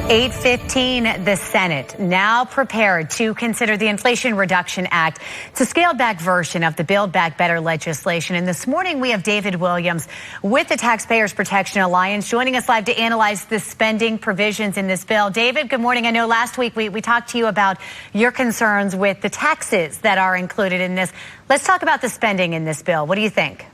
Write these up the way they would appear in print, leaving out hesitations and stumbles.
8:15, the Senate now prepared to consider the Inflation Reduction Act. It's a scaled-back version of the Build Back Better legislation. And this morning, we have David Williams with the Taxpayers Protection Alliance joining us live to analyze the spending provisions in this bill. David, good morning. I know last week we talked to you about your concerns with the taxes that are included in this. Let's talk about the spending in this bill. What do you think?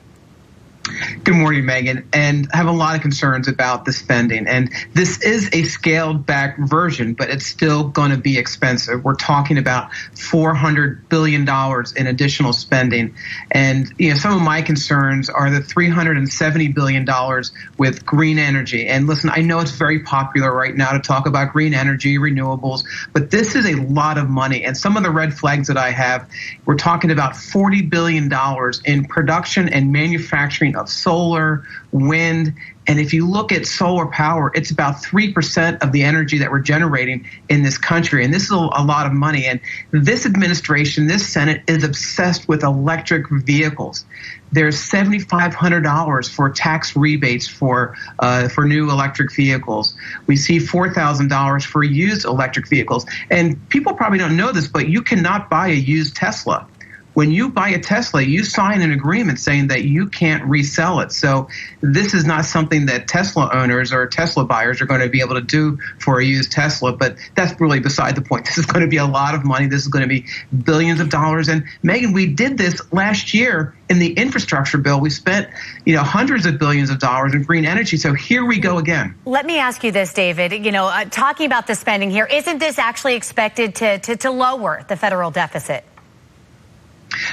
Good morning, Megan, and I have a lot of concerns about the spending. And this is a scaled back version, but it's still going to be expensive. We're talking about $400 billion in additional spending. And some of my concerns are the $370 billion with green energy. And listen, I know it's very popular right now to talk about green energy, renewables, but this is a lot of money. And some of the red flags that I have, we're talking about $40 billion in production and manufacturing of solar, wind, and if you look at solar power, it's about 3% of the energy that we're generating in this country, and this is a lot of money. And this administration, this Senate, is obsessed with electric vehicles. There's $7,500 for tax rebates for new electric vehicles. We see $4,000 for used electric vehicles, and people probably don't know this, but you cannot buy a used Tesla. When you buy a Tesla, you sign an agreement saying that you can't resell it. So this is not something that Tesla owners or Tesla buyers are going to be able to do for a used Tesla. But that's really beside the point. This is going to be a lot of money. This is going to be billions of dollars. And Megan, we did this last year in the infrastructure bill. We spent, hundreds of billions of dollars in green energy. So here we go again. Let me ask you this, David. Talking about the spending here, isn't this actually expected to lower the federal deficit?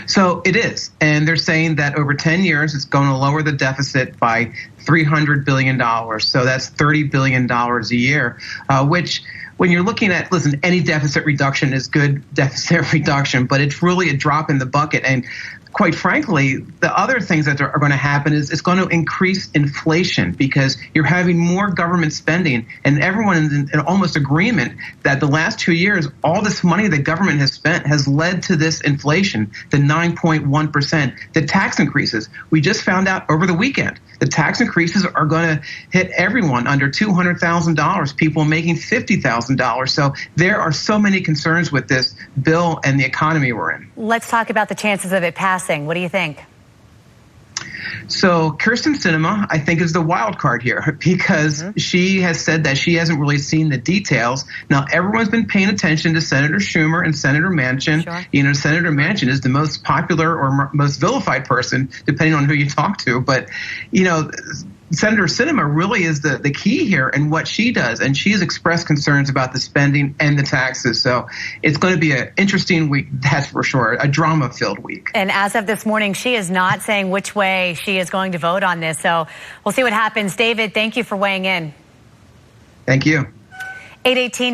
So it is. And they're saying that over 10 years, it's going to lower the deficit by $300 billion. So that's $30 billion a year, which when you're looking at, listen, any deficit reduction is good deficit reduction, but it's really a drop in the bucket. And quite frankly, the other things that are going to happen is it's going to increase inflation because you're having more government spending, and everyone is in almost agreement that the last 2 years, all this money the government has spent has led to this inflation, the 9.1%. The tax increases, we just found out over the weekend, the tax increases are going to hit everyone under $200,000, people making $50,000. So there are so many concerns with this bill and the economy we're in. Let's talk about the chances of it passing. What do you think? So Kyrsten Sinema, I think, is the wild card here because she has said that she hasn't really seen the details. Now, everyone's been paying attention to Senator Schumer and Senator Manchin. Sure. Senator Manchin is the most popular or most vilified person, depending on who you talk to. But, Senator Sinema really is the key here in what she does, and she has expressed concerns about the spending and the taxes. So it's going to be an interesting week, that's for sure, a drama-filled week. And as of this morning, she is not saying which way she is going to vote on this. So we'll see what happens. David, thank you for weighing in. Thank you. 8:18.